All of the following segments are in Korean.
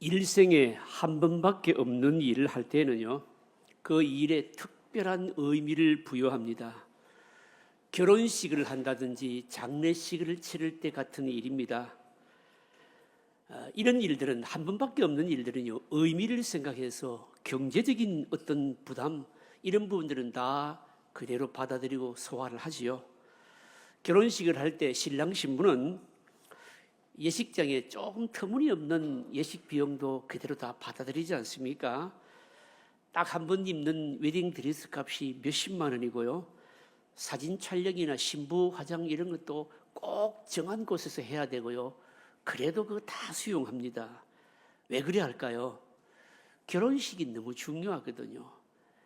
일생에 한 번밖에 없는 일을 할 때는요, 그 일에 특별한 의미를 부여합니다. 결혼식을 한다든지 장례식을 치를 때 같은 일입니다. 이런 일들은, 한 번밖에 없는 일들은요, 의미를 생각해서 경제적인 어떤 부담, 이런 부분들은 다 그대로 받아들이고 소화를 하지요. 결혼식을 할 때 신랑 신부는 예식장에 조금 터무니없는 예식 비용도 그대로 다 받아들이지 않습니까? 딱 한 번 입는 웨딩 드레스 값이 몇십만 원이고요. 사진 촬영이나 신부 화장 이런 것도 꼭 정한 곳에서 해야 되고요. 그래도 그거 다 수용합니다. 왜 그래 할까요? 결혼식이 너무 중요하거든요.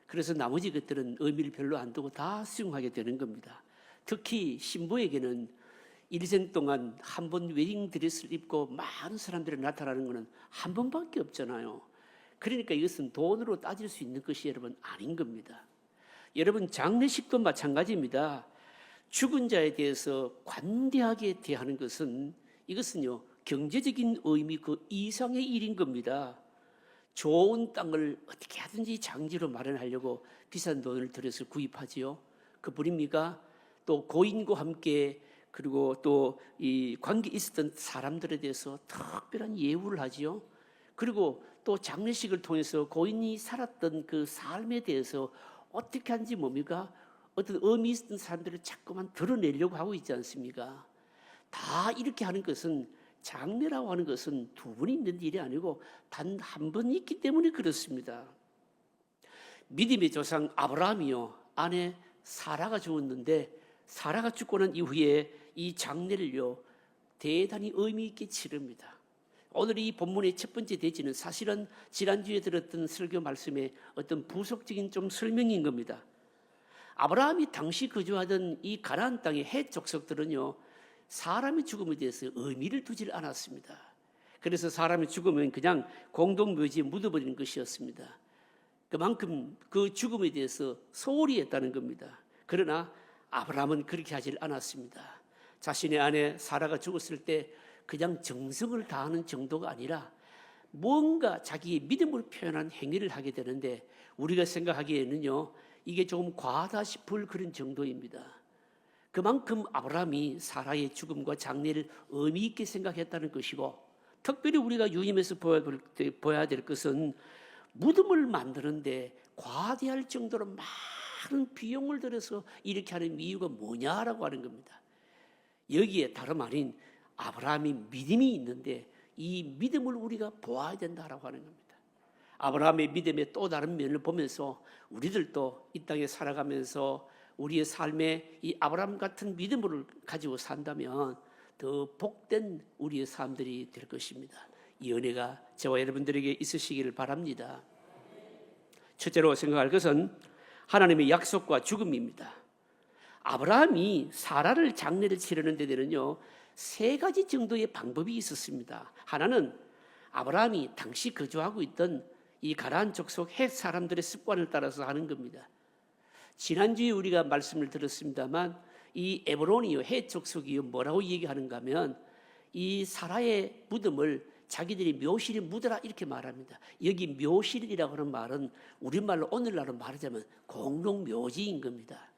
그래서 나머지 것들은 의미를 별로 안 두고 다 수용하게 되는 겁니다. 특히 신부에게는 일생 동안 한 번 웨딩 드레스를 입고 많은 사람들이 나타나는 것은 한 번밖에 없잖아요. 그러니까 이것은 돈으로 따질 수 있는 것이 여러분 아닌 겁니다. 여러분, 장례식도 마찬가지입니다. 죽은 자에 대해서 관대하게 대하는 것은, 이것은요, 경제적인 의미 그 이상의 일인 겁니다. 좋은 땅을 어떻게 하든지 장지로 마련하려고 비싼 돈을 들여서 구입하지요. 그뿐입니까? 또 고인과 함께, 그리고 또 이 관계 있었던 사람들에 대해서 특별한 예우를 하지요. 그리고 또 장례식을 통해서 고인이 살았던 그 삶에 대해서 어떻게 하는지 뭡니까? 어떤 의미 있었던 사람들을 자꾸만 드러내려고 하고 있지 않습니까? 다 이렇게 하는 것은, 장례라고 하는 것은 두 번 있는 일이 아니고 단 한 번 있기 때문에 그렇습니다. 믿음의 조상 아브라함이요, 아내 사라가 죽었는데 사라가 죽고 난 이후에 이 장례를요 대단히 의미 있게 치릅니다. 오늘 이 본문의 첫 번째 대지는 사실은 지난주에 들었던 설교 말씀의 어떤 부속적인 좀 설명인 겁니다. 아브라함이 당시 거주하던 이 가나안 땅의 헷 족속들은요, 사람의 죽음에 대해서 의미를 두질 않았습니다. 그래서 사람의 죽음은 그냥 공동묘지에 묻어버리는 것이었습니다. 그만큼 그 죽음에 대해서 소홀히 했다는 겁니다. 그러나 아브라함은 그렇게 하질 않았습니다. 자신의 아내 사라가 죽었을 때 그냥 정성을 다하는 정도가 아니라 뭔가 자기의 믿음을 표현한 행위를 하게 되는데, 우리가 생각하기에는요, 이게 조금 과하다 싶을 그런 정도입니다. 그만큼 아브라함이 사라의 죽음과 장례를 의미 있게 생각했다는 것이고, 특별히 우리가 유념해서 보아야 될 것은 무덤을 만드는데 과대할 정도로 많은 비용을 들여서 이렇게 하는 이유가 뭐냐라고 하는 겁니다. 여기에 다름 아닌 아브라함이 믿음이 있는데 이 믿음을 우리가 보아야 된다라고 하는 겁니다. 아브라함의 믿음의 또 다른 면을 보면서 우리들도 이 땅에 살아가면서 우리의 삶에 이 아브라함 같은 믿음을 가지고 산다면 더 복된 우리의 삶들이 될 것입니다. 이 은혜가 저와 여러분들에게 있으시기를 바랍니다. 첫째로 생각할 것은 하나님의 약속과 죽음입니다. 아브라함이 사라를 장례를 치르는 데는요, 세 가지 정도의 방법이 있었습니다. 하나는 아브라함이 당시 거주하고 있던 이 가나안 족속 헷 사람들의 습관을 따라서 하는 겁니다. 지난주에 우리가 말씀을 들었습니다만 이 에브론이요, 헷 족속이요, 뭐라고 얘기하는가 하면 이 사라의 무덤을 자기들이 묘실에 묻어라 이렇게 말합니다. 여기 묘실이라고 하는 말은 우리말로 오늘날로 말하자면 공동묘지인 겁니다.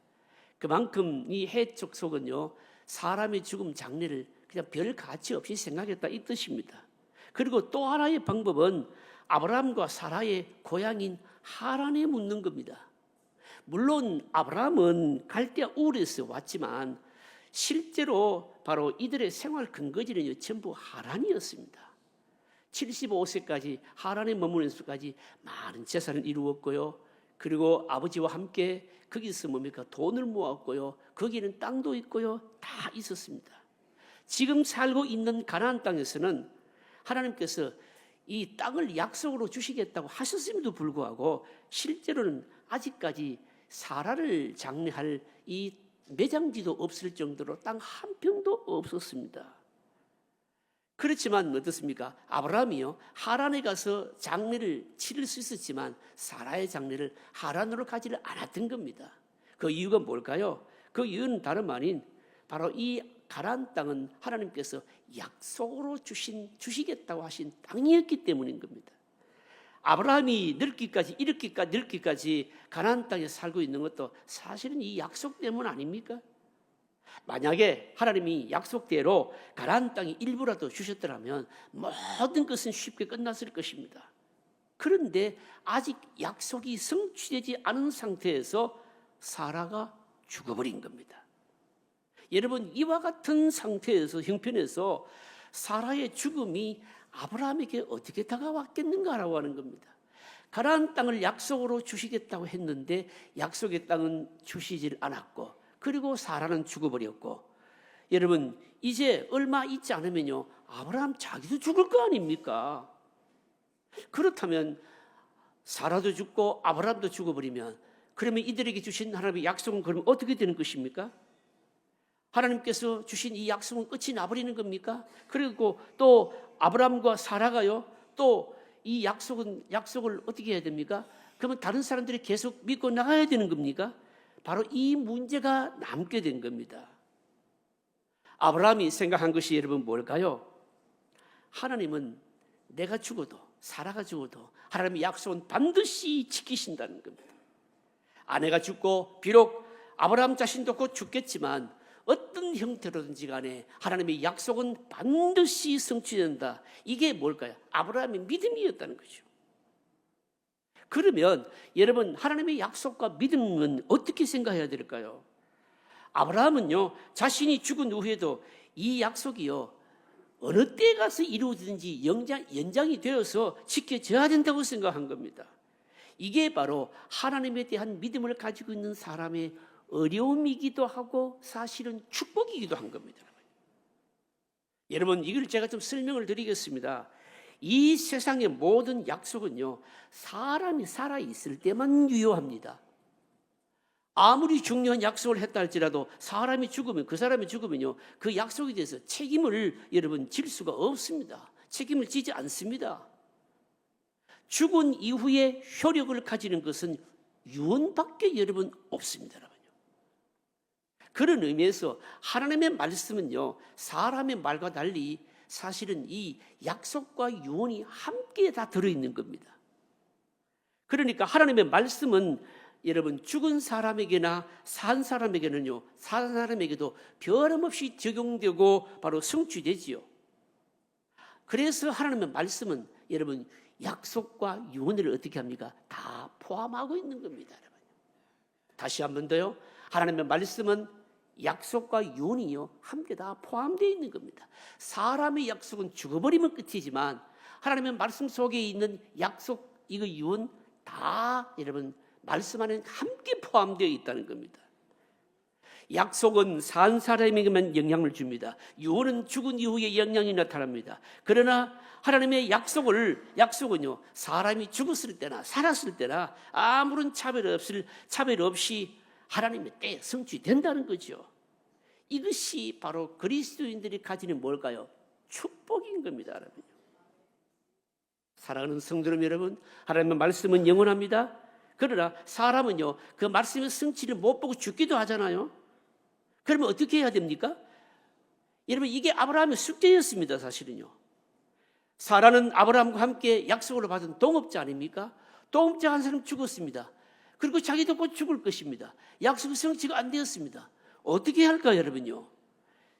그만큼 이 헷 족속은요, 사람의 죽음 장례를 그냥 별 가치 없이 생각했다 이 뜻입니다. 그리고 또 하나의 방법은 아브라함과 사라의 고향인 하란에 묻는 겁니다. 물론 아브라함은 갈대아 우르에서 왔지만 실제로 바로 이들의 생활 근거지는 전부 하란이었습니다. 75세까지 하란에 머무르면서까지 많은 재산을 이루었고요. 그리고 아버지와 함께 거기서 뭡니까? 돈을 모았고요. 거기는 땅도 있고요. 다 있었습니다. 지금 살고 있는 가나안 땅에서는 하나님께서 이 땅을 약속으로 주시겠다고 하셨음에도 불구하고 실제로는 아직까지 사라를 장례할 이 매장지도 없을 정도로 땅 한 평도 없었습니다. 그렇지만 어떻습니까? 아브라함이요, 하란에 가서 장례를 치를 수 있었지만 사라의 장례를 하란으로 가지를 않았던 겁니다. 그 이유가 뭘까요? 그 이유는 다름 아닌 바로 이 가나안 땅은 하나님께서 약속으로 주시겠다고 하신 땅이었기 때문인 겁니다. 아브라함이 늙기까지 가나안 땅에 살고 있는 것도 사실은 이 약속 때문 아닙니까? 만약에 하나님이 약속대로 가나안 땅의 일부라도 주셨더라면 모든 것은 쉽게 끝났을 것입니다. 그런데 아직 약속이 성취되지 않은 상태에서 사라가 죽어버린 겁니다. 여러분, 이와 같은 상태에서 형편에서 사라의 죽음이 아브라함에게 어떻게 다가왔겠는가라고 하는 겁니다. 가나안 땅을 약속으로 주시겠다고 했는데 약속의 땅은 주시질 않았고, 그리고 사라는 죽어버렸고, 여러분 이제 얼마 있지 않으면요 아브라함 자기도 죽을 거 아닙니까? 그렇다면 사라도 죽고 아브라함도 죽어버리면 그러면 이들에게 주신 하나님의 약속은 그럼 어떻게 되는 것입니까? 하나님께서 주신 이 약속은 끝이 나버리는 겁니까? 그리고 또 아브라함과 사라가요 또 이 약속을 어떻게 해야 됩니까? 그러면 다른 사람들이 계속 믿고 나가야 되는 겁니까? 바로 이 문제가 남게 된 겁니다. 아브라함이 생각한 것이 여러분 뭘까요? 하나님은 내가 죽어도 사라가 죽어도 하나님의 약속은 반드시 지키신다는 겁니다. 아내가 죽고 비록 아브라함 자신도 곧 죽겠지만 어떤 형태로든지 간에 하나님의 약속은 반드시 성취된다. 이게 뭘까요? 아브라함의 믿음이었다는 거죠. 그러면 여러분 하나님의 약속과 믿음은 어떻게 생각해야 될까요? 아브라함은요 자신이 죽은 후에도 이 약속이요 어느 때에 가서 이루어지든지 연장이 되어서 지켜져야 된다고 생각한 겁니다. 이게 바로 하나님에 대한 믿음을 가지고 있는 사람의 어려움이기도 하고 사실은 축복이기도 한 겁니다. 여러분 이걸 제가 좀 설명을 드리겠습니다. 이 세상의 모든 약속은요 사람이 살아있을 때만 유효합니다. 아무리 중요한 약속을 했다 할지라도 사람이 죽으면 그 약속에 대해서 책임을 여러분 질 수가 없습니다. 책임을 지지 않습니다. 죽은 이후에 효력을 가지는 것은 유언밖에 여러분 없습니다. 그런 의미에서 하나님의 말씀은요 사람의 말과 달리 사실은 이 약속과 유언이 함께 다 들어있는 겁니다. 그러니까 하나님의 말씀은 여러분 죽은 사람에게나 산 사람에게는요 산 사람에게도 변함없이 적용되고 바로 성취되지요. 그래서 하나님의 말씀은 여러분 약속과 유언을 어떻게 합니까? 다 포함하고 있는 겁니다. 여러분. 다시 한 번 더요. 하나님의 말씀은 약속과 유언이요 함께 다 포함되어 있는 겁니다. 사람의 약속은 죽어버리면 끝이지만 하나님의 말씀 속에 있는 약속 이거 유언 다 여러분 말씀 안에 함께 포함되어 있다는 겁니다. 약속은 산 사람에게만 영향을 줍니다. 유언은 죽은 이후에 영향이 나타납니다. 그러나 하나님의 약속은요 사람이 죽었을 때나 살았을 때나 아무런 차별 없이 하나님의 때에 성취된다는 거죠. 이것이 바로 그리스도인들이 가지는 뭘까요? 축복인 겁니다. 여러분. 사랑하는 성도 여러분, 하나님의 말씀은 영원합니다. 그러나 사람은요 그 말씀의 성취를 못 보고 죽기도 하잖아요. 그러면 어떻게 해야 됩니까? 여러분 이게 아브라함의 숙제였습니다. 사실은요. 사라는 아브라함과 함께 약속을 받은 동업자 아닙니까? 동업자 한 사람 죽었습니다. 그리고 자기도 곧 죽을 것입니다. 약속이 성취가 안 되었습니다. 어떻게 할까요, 여러분요?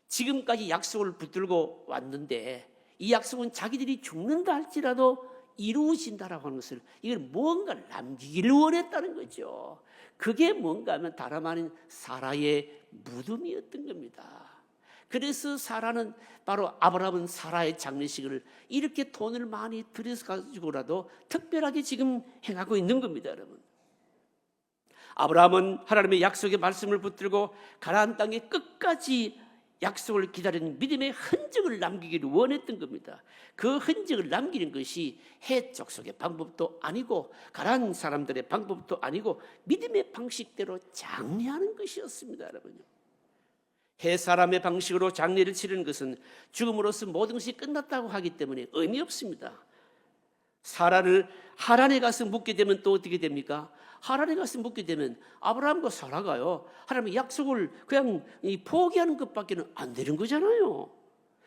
지금까지 약속을 붙들고 왔는데 이 약속은 자기들이 죽는다 할지라도 이루어진다라고 하는 것을 이걸 뭔가를 남기기를 원했다는 거죠. 그게 뭔가 하면 다름 아닌 사라의 무덤이었던 겁니다. 그래서 사라는 바로 아브라함은 사라의 장례식을 이렇게 돈을 많이 들여서 가지고라도 특별하게 지금 행하고 있는 겁니다, 여러분. 아브라함은 하나님의 약속의 말씀을 붙들고 가나안 땅에 끝까지 약속을 기다리는 믿음의 흔적을 남기기를 원했던 겁니다. 그 흔적을 남기는 것이 헷 족속의 방법도 아니고 가나안 사람들의 방법도 아니고 믿음의 방식대로 장례하는 것이었습니다, 여러분요. 해 사람의 방식으로 장례를 치르는 것은 죽음으로써 모든 것이 끝났다고 하기 때문에 의미 없습니다. 사라를 하란에 가서 묻게 되면 또 어떻게 됩니까? 하란에 가서 묻게 되면 아브라함과 사라가요, 하나님의 약속을 그냥 포기하는 것밖에는 안 되는 거잖아요.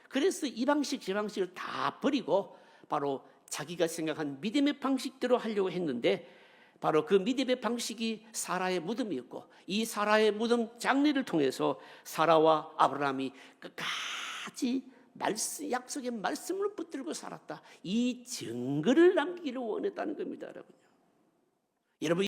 그래서 이 방식 저 방식을 다 버리고 바로 자기가 생각한 믿음의 방식대로 하려고 했는데, 바로 그 믿음의 방식이 사라의 무덤이었고, 이 사라의 무덤 장례를 통해서 사라와 아브라함이 끝까지 약속의 말씀을 붙들고 살았다, 이 증거를 남기기를 원했다는 겁니다. 여러분,